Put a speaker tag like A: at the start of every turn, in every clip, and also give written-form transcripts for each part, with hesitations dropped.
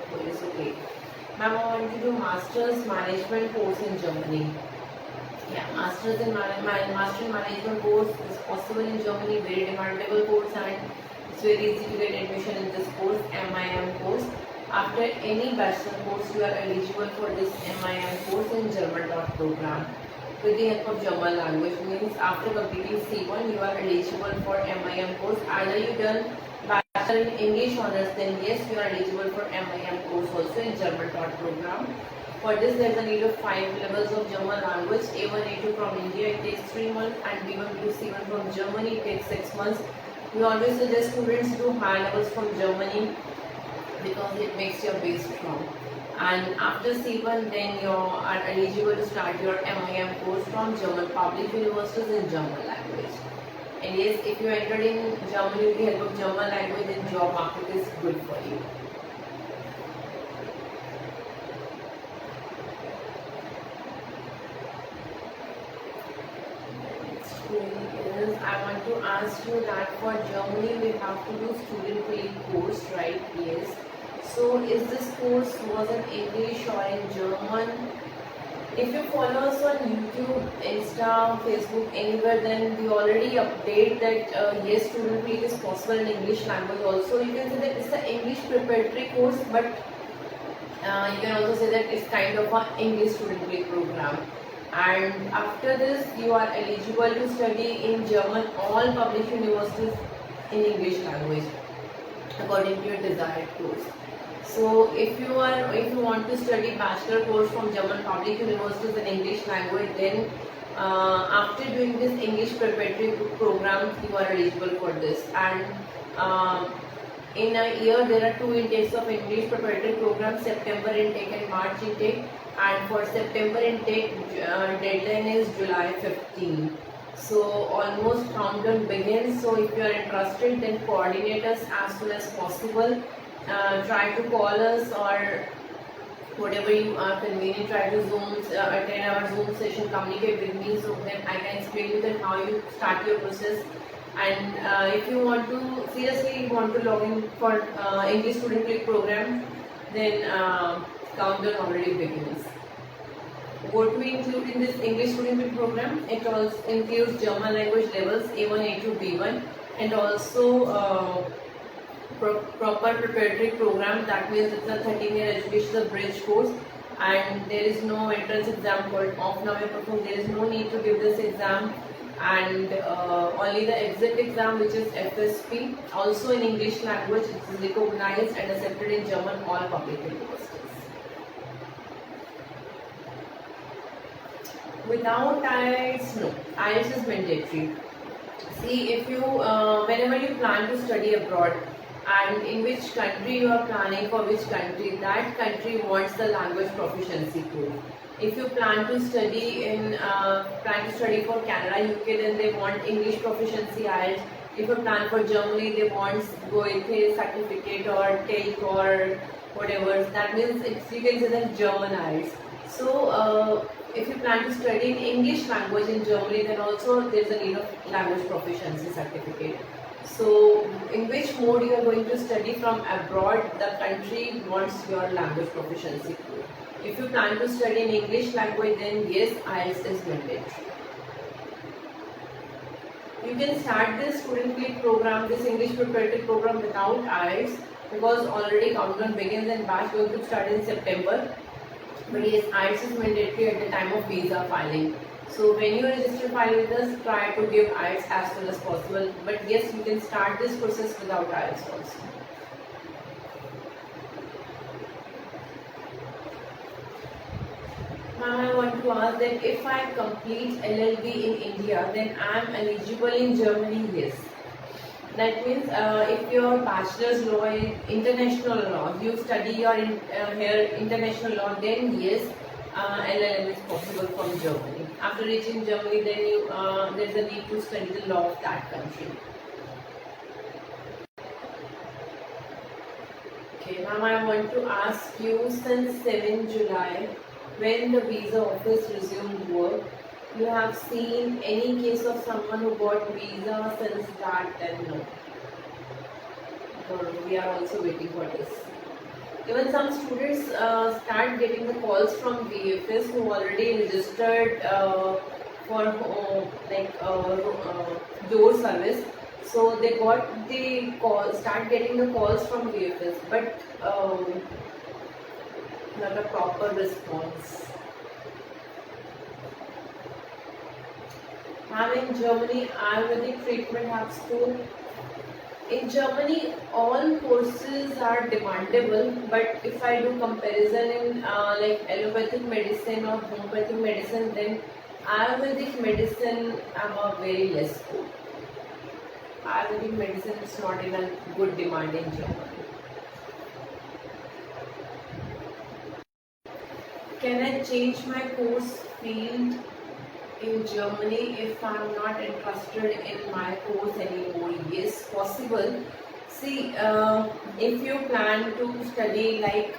A: Police. Okay. Ma'am, I want to do Masters Management course in Germany. Yeah, Master in Management course is possible in Germany. Very demandable course, and it's very easy to get admission in this course, MIM course. After any bachelor course, you are eligible for this MIM course in German dot program. With the help of German language, means after completing C1, you are eligible for MIM course. Either you done Bachelor in English honors, then yes, you are eligible for MIM course also in German dot program. For this, there is a need of 5 levels of German language. A1, A2 from India, it takes 3 months, and B1 to C1 from Germany, it takes 6 months. We always suggest students do high levels from Germany because it makes your base strong. And after C1, then you are eligible to start your MIM course from German public universities in German language. And yes, if you entered in Germany with the help of German language, then job market is good for you. I want to ask you that for Germany we have to do student play course, right? Yes. So is this course was in English or in German? If you follow us on YouTube, Insta, Facebook, anywhere, then we already update that yes, student play is possible in English language also. You can say that it's an English preparatory course, but you can also say that it's kind of an English student play program. And after this, you are eligible to study in German all public universities in English language according to your desired course. So if you want to study bachelor course from German public universities in English language, then after doing this English preparatory program, you are eligible for this. And in a year, there are 2 intakes of English preparatory program: September intake and March intake. And for September intake, deadline is July 15. So almost countdown begins. So if you are interested, then coordinate us as soon as possible. Try to call us, or whatever you are convenient. Try to attend our Zoom session, communicate with me, so that I can explain you that how you start your process. And if you want to seriously want to log in for English student play program, then countdown already begins. What we include in this English student program, it also includes German language levels A1, A2, B1, and also proper preparatory program. That means it's a 13-year education, a bridge course, and there is no entrance exam called off-now perform. There is no need to give this exam, and only the exit exam, which is FSP, also in English language. It is recognized and accepted in German all public universities. Without IELTS, no. IELTS is mandatory. See, if you, whenever you plan to study abroad, and in which country you are planning for which country, that country wants the language proficiency proof. If you plan to study for Canada, UK, then they want English proficiency IELTS. If you plan for Germany, they want Goethe certificate or TELC or whatever. That means you can say that German IELTS. So if you plan to study in English language in Germany, then also there is a need of language proficiency certificate. So in which mode you are going to study from abroad, the country wants your language proficiency proof. If you plan to study in English language, then yes, IELTS is mandatory. You can start this student play program, this English preparatory program without IELTS, because already countdown begins and batch going to start in September. But yes, IELTS is mandatory at the time of visa filing. So when you register file with us, try to give IELTS as soon as possible. But yes, you can start this process without IELTS also. Ma'am, I want to ask that if I complete LLB in India, then I am eligible in Germany, yes. That means if your bachelor's law in international law, you study your here international law, then yes, LLM is possible from Germany. After reaching Germany, then you there is a need to study the law of that country. Okay, ma'am, I want to ask you, since 7 July, when the visa office resumed work, you have seen any case of someone who got visa since that? Then no. We are also waiting for this. Even some students start getting the calls from VFS who already registered for door service. So they got the call, start getting the calls from VFS, but not a proper response. Ma'am, in Germany, Ayurvedic treatment have scope. In Germany, all courses are demandable, but if I do comparison in like allopathic medicine or homeopathic medicine, then Ayurvedic medicine have a very less scope. Ayurvedic medicine is not in a good demand in Germany. Can I change my course field in Germany if I'm not interested in my course anymore? Yes, possible. See, if you plan to study like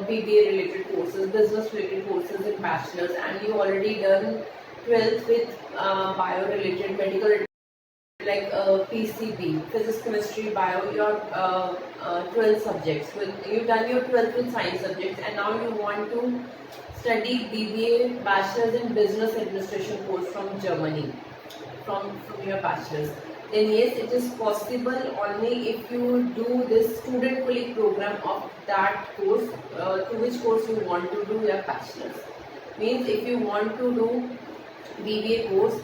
A: BBA related courses, business related courses in bachelor's, and you already done 12th with bio related, medical related, like PCB, physics, chemistry, bio, your 12 subjects. You've done your 12th with science subjects, and now you want to study BBA, Bachelor's in Business Administration course from Germany, from your bachelor's. Then yes, it is possible only if you do this student colleague program of that course, to which course you want to do your bachelor's. Means if you want to do BBA course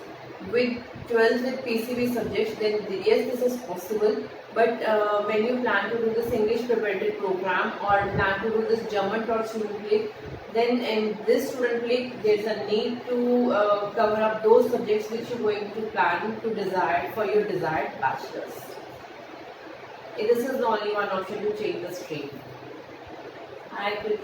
A: with 12th with PCB subjects, then yes, this is possible. But when you plan to do this English preparatory program or plan to do this German taught student league, then in this student league there is a need to cover up those subjects which you are going to plan to desire for your desired bachelor's. This is the only one option to change the stream. I will.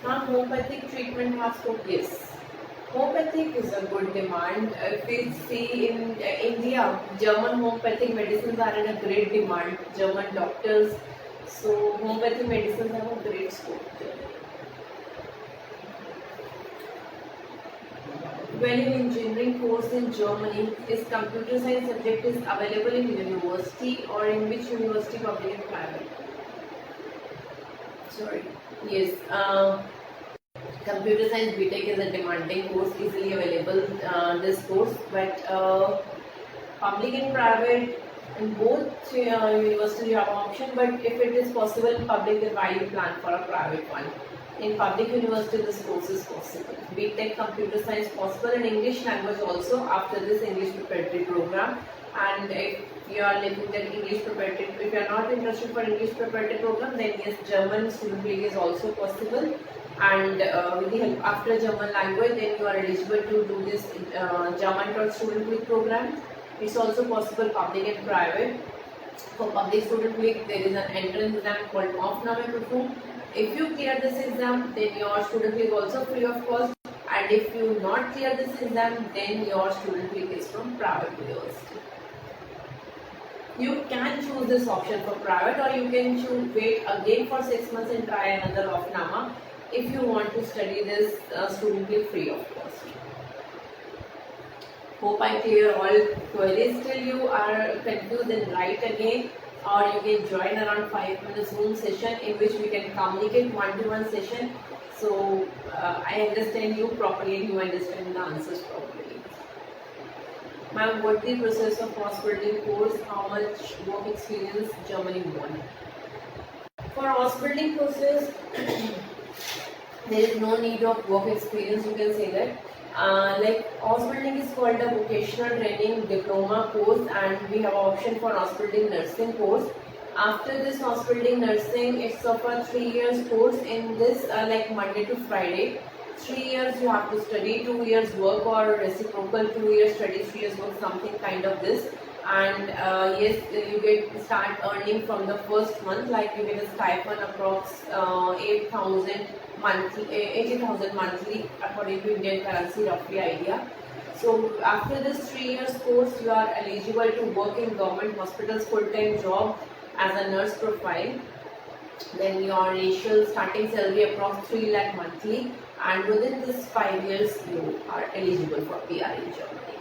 A: Now, homeopathic treatment has scope. Yes, homeopathic is a good demand. If we see in India, German homeopathic medicines are in a great demand. German doctors, so homeopathic medicines have a great scope. When an engineering course in Germany, is computer science subject is available in university, or in which university, public and private? Sorry. Yes. Computer science BTech is a demanding course, easily available this course, but public and private in both universities you have an option, but if it is possible in public, then why you plan for a private one? In public university this course is possible. BTech computer science possible, and English language also after this English preparatory program. And if you are looking at English preparatory, if you are not interested for English preparatory program, then yes, German student league is also possible. And with the help after German language, then you are eligible to do this German taught student league program. It's also possible public and private. For public student league, there is an entrance exam called Aufnahmeprüfung. If you clear this exam, then your student league also free of cost. And if you not clear this exam, then your student league is from private university. You can choose this option for private, or you can choose wait again for 6 months and try another Aufnahme if you want to study this student league free of cost. Hope I clear all queries. Till you are confused, then write again, or you can join around 5 minutes Zoom session in which we can communicate one-to-one session. So I understand you properly and you understand the answers properly. Ma'am, what the process of house building course? How much work experience Germany want? For house building process, there is no need of work experience. You can say that. Like house building is called a vocational training diploma course, and we have an option for house building nursing course. After this house building nursing, it's of a 3 years course. In this, like Monday to Friday, 3 years you have to study, 2 years work, or reciprocal 2 years study, 3 years work, something kind of this. And yes, you get start earning from the first month, like you get a stipend approx 8,000 monthly, 80,000 monthly according to Indian currency, roughly idea. So after this 3 years course, you are eligible to work in government hospitals full-time job as a nurse profile. Then your initial starting salary approx 3 lakh monthly, and within this 5 years you are eligible for PR in Germany.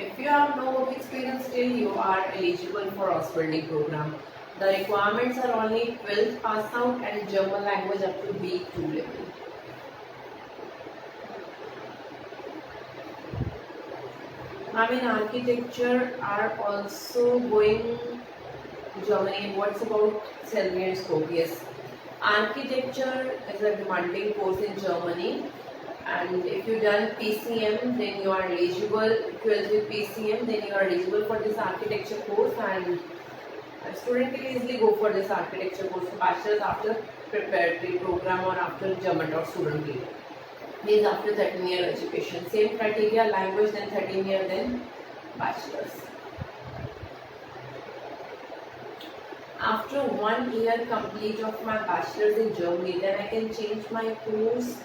A: If you have no work experience, still you are eligible for Ausbildung program. The requirements are only 12th pass out and German language up to B2 level. Ma'am, in architecture are also going Germany. What's about salary and scope? Yes, architecture is a demanding course in Germany, and if you done PCM, then you are eligible. 12th with PCM, then you are eligible for this architecture course, and a student can easily go for this architecture course for bachelor's after preparatory program or after German or student leave. Means after 13-year education. Same criteria, language, then 13-year, then bachelor's. After 1 year complete of my bachelor's in Germany, then I can change my course.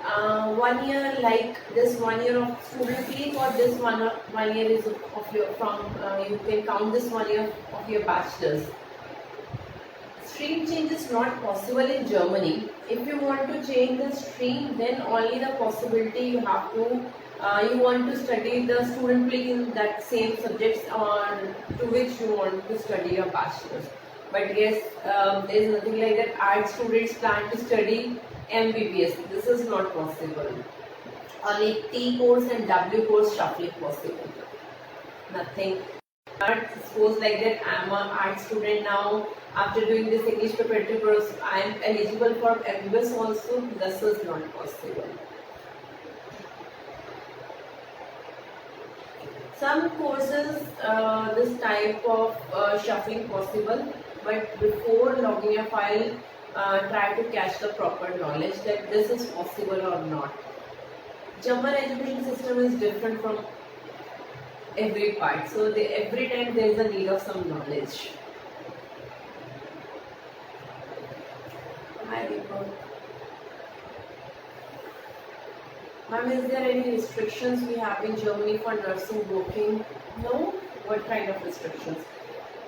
A: 1 year, like this 1 year of student leave, or this one year is of your you can count this 1 year of your bachelor's. Stream change is not possible in Germany. If you want to change the stream, then only the possibility you have to you want to study the student plea in that same subjects on to which you want to study your bachelor's. But yes, there is nothing like that. Art students plan to study MBBS. This is not possible. Only T course and W course shuffling possible. Nothing. Not suppose like that I am an art student now. After doing this English preparatory course, I am eligible for MBBS also. This is not possible. Some courses, this type of shuffling possible, but before logging your file, try to catch the proper knowledge that this is possible or not. German education system is different from every part, so every time there is a need of some knowledge. Ma'am, is there any restrictions we have in Germany for nursing working? No? What kind of restrictions?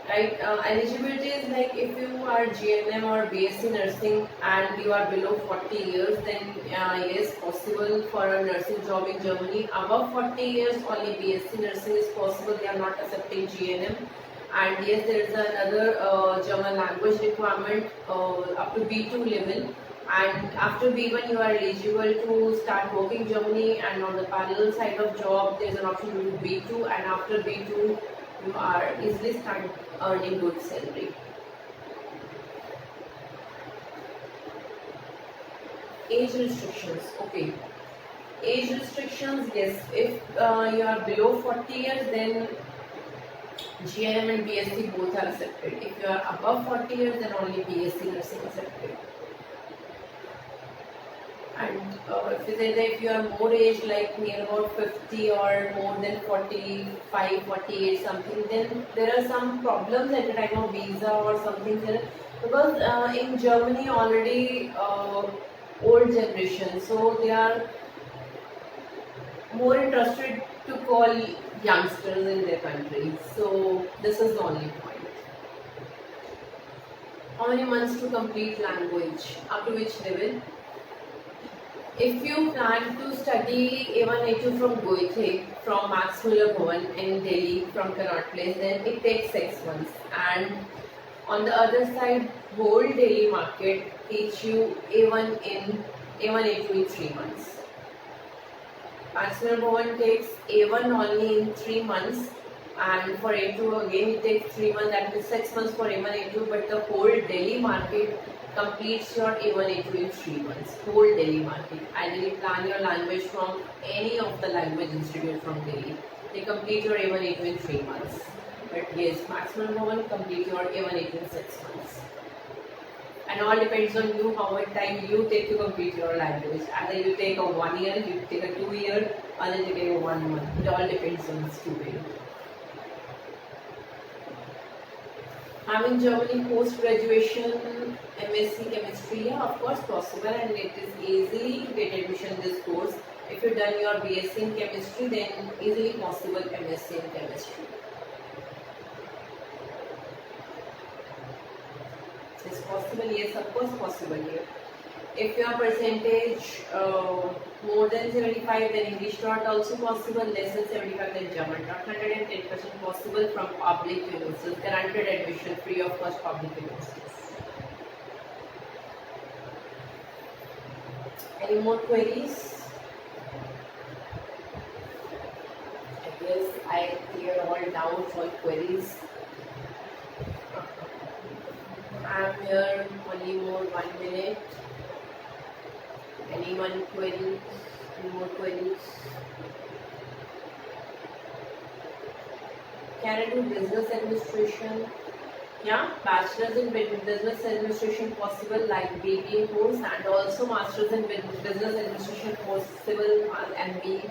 A: Right, eligibility is like if you are GNM or BSc nursing and you are below 40 years, then yes, possible for a nursing job in Germany. Above 40 years, only BSc nursing is possible. They are not accepting GNM. And yes, there is another German language requirement up to B2 level. And after B1, you are eligible to start working Germany. And on the parallel side of job, there is an option to do B2. And after B2, you are easily start earning good salary. Age restrictions, okay. Age restrictions, yes. If you are below 40 years, then GNM and BSc both are accepted. If you are above 40 years, then only BSc nursing accepted. And if you say that if you are more age, like near about 50 or more than 45, 48 something, then there are some problems at the time of visa or something there. Because in Germany already old generation, so they are more interested to call youngsters in their country. So this is the only point. How many months to complete language? Up to which level? If you plan to study A1, A2 from Goethe, from Max Muller Bhavan in Delhi, from Connaught Place, then it takes 6 months. And on the other side, whole Delhi market teach you A1, A2 in 3 months. Max Muller Bhavan takes A1 only in 3 months, and for A2 again it takes 3 months, that means 6 months for A1, A2, but the whole Delhi market completes your A1, A2 in 3 months. Whole Delhi market. Ideally plan your language from any of the language institute from Delhi. They complete your A1, A2 in 3 months. But yes, Max Muller Bhavan complete your A1, A2 in 6 months. And all depends on you, how much time you take to complete your language. Either you take a 1 year, you take a 2 year, or then you take a 1 month. It all depends on the student. I'm in Germany post-graduation MSc Chemistry. Yeah, of course possible, and it is easily to get admission in this course. If you done your BSc in Chemistry, then easily possible MSc in Chemistry. It's possible, yes, of course possible here. If your percentage More than 75, then English not also possible. Less than 75, then German not. 110% possible from public universities. Granted admission, free of cost public universities. Any more queries? I guess I clear all doubts, all queries. I'm here only more 1 minute. Anyone queries? Any more queries? Can I do business administration? Yeah, bachelor's in business administration possible, like BBA course, and also master's in business administration possible, MBA.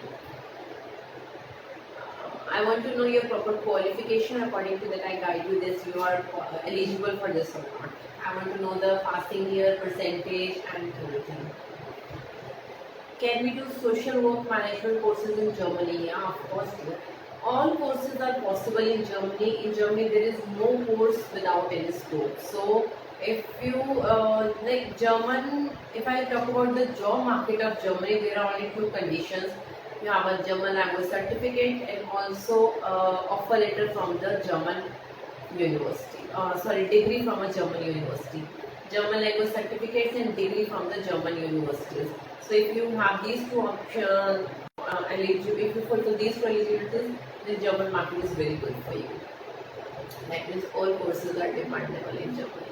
A: I want to know your proper qualification. According to that, I guide you this. You are eligible for this or not. I want to know the passing year, percentage, and everything. Can we do social work management courses in Germany? Yeah, of course. All courses are possible in Germany. In Germany, there is no course without any scope. So, if you like German, if I talk about the job market of Germany, there are only two conditions. You have a German language certificate and also offer letter from the German university. Degree from a German university. German language certificates and degree from the German universities. So if you have these two options, if you fulfill these two eligibilities, then German market is very good for you. That means all courses are demandable in Germany.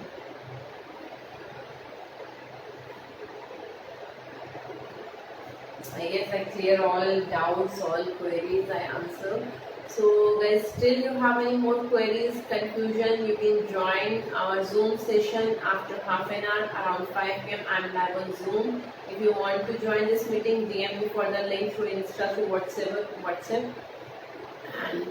A: I guess I clear all doubts, all queries I answer. So guys, still you have any more queries, confusion, you can join our Zoom session after half an hour around 5 p.m. I'm live on Zoom. If you want to join this meeting, DM me for the link through Insta, through WhatsApp. And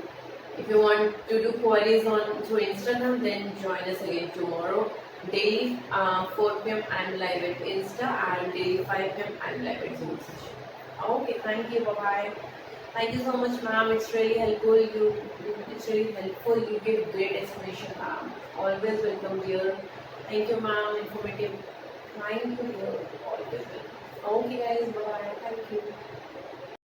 A: if you want to do queries on through Instagram, then join us again tomorrow. Daily 4 p.m. I'm live at Insta, and daily 5 p.m. I'm live at Zoom session. Okay, thank you. Bye bye. Thank you so much, ma'am. It's really helpful. It's really helpful. You give great explanation, ma'am. Always welcome, dear. Thank you, ma'am. Informative. Thank you, dear. Always welcome. Okay, guys. Bye bye. Thank you.